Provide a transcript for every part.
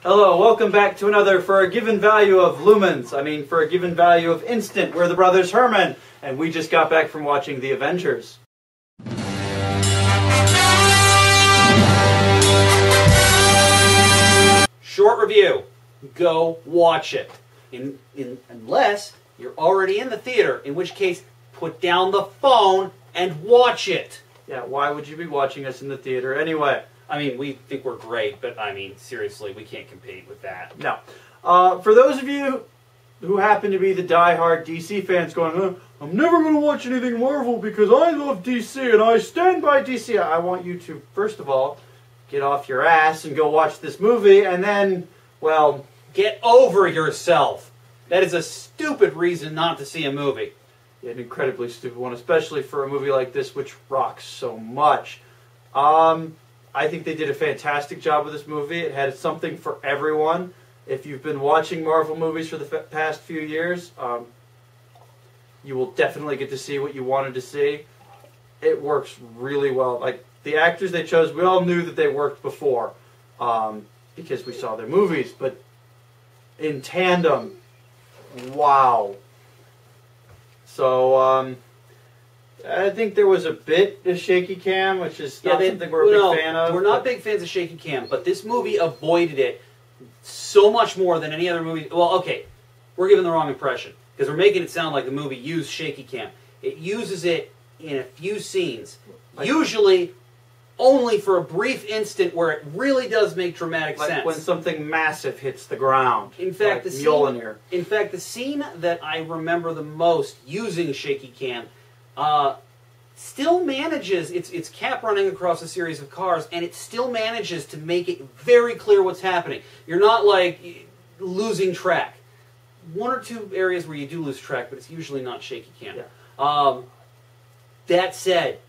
Hello, welcome back to another For a Given Value of Lumens. For a Given Value of Instant. We're the brothers Herman, and we just got back from watching The Avengers. Short review. Go watch it. Unless you're already in the theater, in which case, put down the phone and watch it. Yeah, why would you be watching us in the theater anyway? We think we're great, but seriously, we can't compete with that. No. For those of you who happen to be the die-hard DC fans going, I'm never going to watch anything Marvel because I love DC and I stand by DC. I want you to, first of all, get off your ass and go watch this movie and then, well, get over yourself. That is a stupid reason not to see a movie. Yeah, an incredibly stupid one, especially for a movie like this, which rocks so much. I think they did a fantastic job with this movie. It had something for everyone. If you've been watching Marvel movies for the past few years, you will definitely get to see what you wanted to see. It works really well. Like, the actors they chose, we all knew that they worked before because we saw their movies, but in tandem, wow. So, I think there was a bit of shaky cam, which is not something we're a big fan of. We're not big fans of shaky cam, but this movie avoided it so much more than any other movie. Well, okay, we're giving the wrong impression, because we're making it sound like the movie used shaky cam. It uses it in a few scenes, usually only for a brief instant where it really does make dramatic sense. Like when something massive hits the ground. In fact, like the scene that I remember the most using shaky cam still manages, it's Cap running across a series of cars, and it still manages to make it very clear what's happening. You're not, like, losing track. One or two areas where you do lose track, but it's usually not shaky cam. Yeah. That said,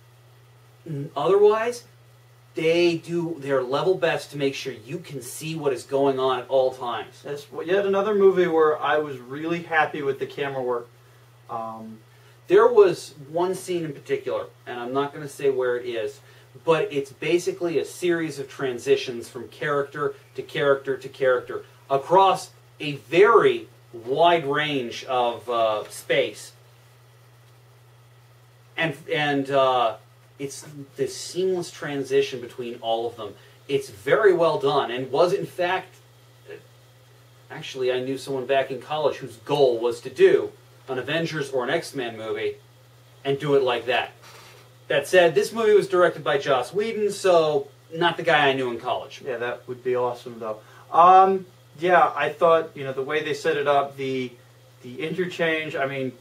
otherwise, they do their level best to make sure you can see what is going on at all times. That's yet another movie where I was really happy with the camera work. There was one scene in particular, and I'm not going to say where it is, but it's basically a series of transitions from character to character to character across a very wide range of space. And it's this seamless transition between all of them. It's very well done, and was in fact, actually I knew someone back in college whose goal was to do an Avengers or an X-Men movie and do it like that. That said, this movie was directed by Joss Whedon, so not the guy I knew in college. Yeah, that would be awesome, though. Yeah, I thought, the way they set it up, the interchange,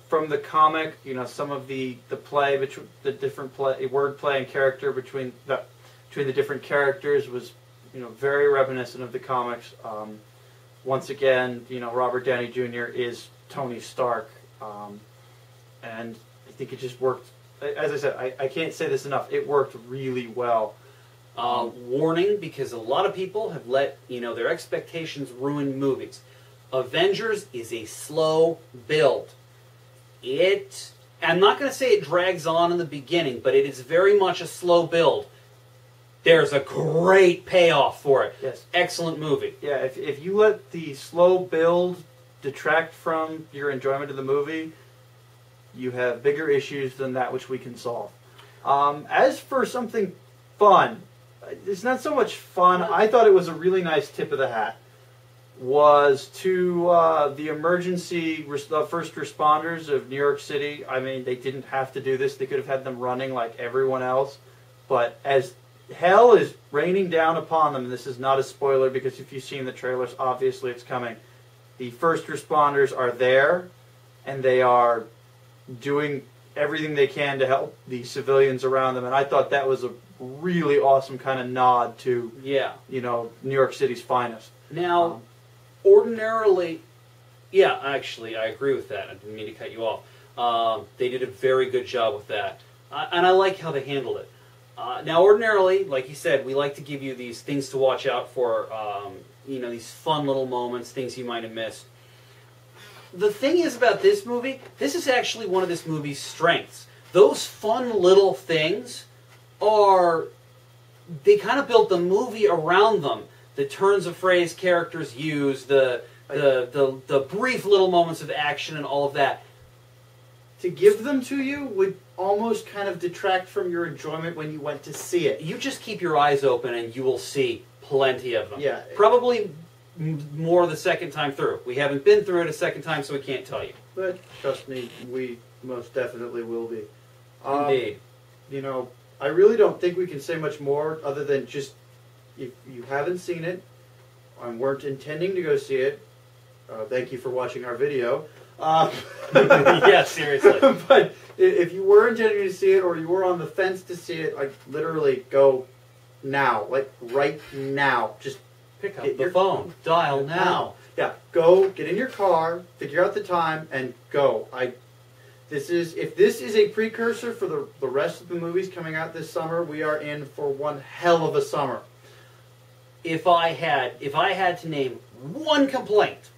from the comic, some of the play between the different wordplay and character between the different characters was, very reminiscent of the comics. Once again, Robert Downey Jr. is Tony Stark. And I think it just worked. As I said, I can't say this enough. It worked really well. Warning, because a lot of people have let their expectations ruin movies. Avengers is a slow build. I'm not going to say it drags on in the beginning, but it is very much a slow build. There's a great payoff for it. Yes. Excellent movie. Yeah, if you let the slow build detract from your enjoyment of the movie, you have bigger issues than that which we can solve. As for something fun, it's not so much fun. I thought it was a really nice tip of the hat. Was to the emergency first responders of New York City. They didn't have to do this. They could have had them running like everyone else. But as hell is raining down upon them, and this is not a spoiler because if you've seen the trailers, obviously it's coming. The first responders are there, and they are doing everything they can to help the civilians around them. And I thought that was a really awesome kind of nod to, New York City's finest. Now, ordinarily, yeah, actually, I agree with that. I didn't mean to cut you off. They did a very good job with that. And I like how they handled it. Now, ordinarily, like you said, we like to give you these things to watch out for, these fun little moments, things you might have missed. The thing is about this movie, this is actually one of this movie's strengths. Those fun little things they kind of built the movie around them. the turns of phrase characters use, the brief little moments of action and all of that. To give them to you would almost kind of detract from your enjoyment when you went to see it. You just keep your eyes open and you will see plenty of them. Yeah. Probably more the second time through. We haven't been through it a second time, so we can't tell you. But trust me, we most definitely will be. Indeed. You know, I really don't think we can say much more other than just, if you haven't seen it and weren't intending to go see it, thank you for watching our video. Yeah, seriously. But if you were intending to see it or you were on the fence to see it, like literally go now, like right now. Just pick up the phone, dial now. Yeah, go get in your car, figure out the time, and go. If this is a precursor for the rest of the movies coming out this summer, we are in for one hell of a summer. If I had to name one complaint,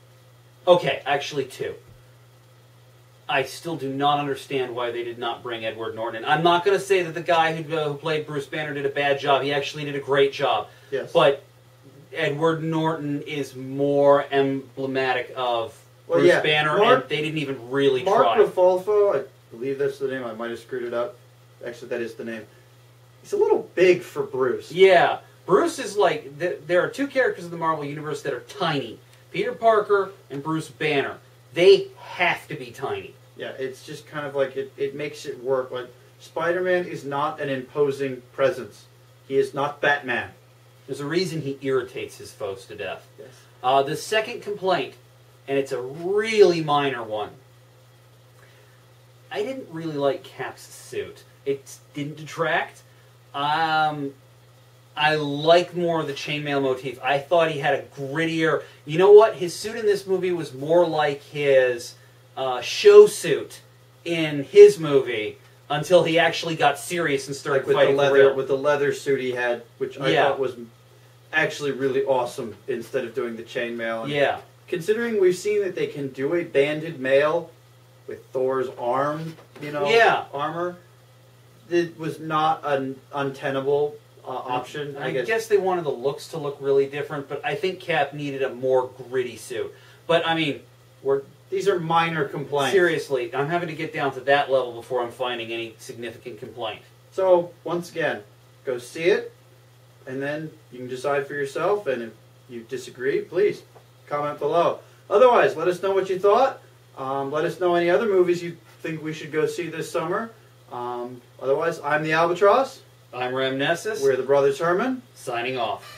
okay, actually two. I still do not understand why they did not bring Edward Norton in. I'm not going to say that the guy who played Bruce Banner did a bad job. He actually did a great job. Yes. But Edward Norton is more emblematic of Bruce Banner, and they didn't even really try. Mark Ruffalo, I believe that's the name. I might have screwed it up. Actually, that is the name. He's a little big for Bruce. Yeah. Bruce is like... There are two characters in the Marvel Universe that are tiny. Peter Parker and Bruce Banner. They have to be tiny. Yeah, it's just kind of like it makes it work. Like, Spider-Man is not an imposing presence. He is not Batman. There's a reason he irritates his foes to death. Yes. The second complaint, and it's a really minor one. I didn't really like Cap's suit. It didn't detract. I like more of the chainmail motif. I thought he had a grittier... You know what? His suit in this movie was more like his show suit in his movie until he actually got serious and started fighting for real. With the leather suit he had, which I thought was actually really awesome instead of doing the chainmail. Yeah. Considering we've seen that they can do a banded mail with Thor's arm, armor, it was not an untenable option. I guess they wanted the looks to look really different, but I think Cap needed a more gritty suit. But, I mean, these are minor complaints. Seriously, I'm having to get down to that level before I'm finding any significant complaint. So, once again, go see it, and then you can decide for yourself, and if you disagree, please comment below. Otherwise, let us know what you thought. Let us know any other movies you think we should go see this summer. Otherwise, I'm the Albatross. I'm Ramnessus. We're the Brothers Herman. Signing off.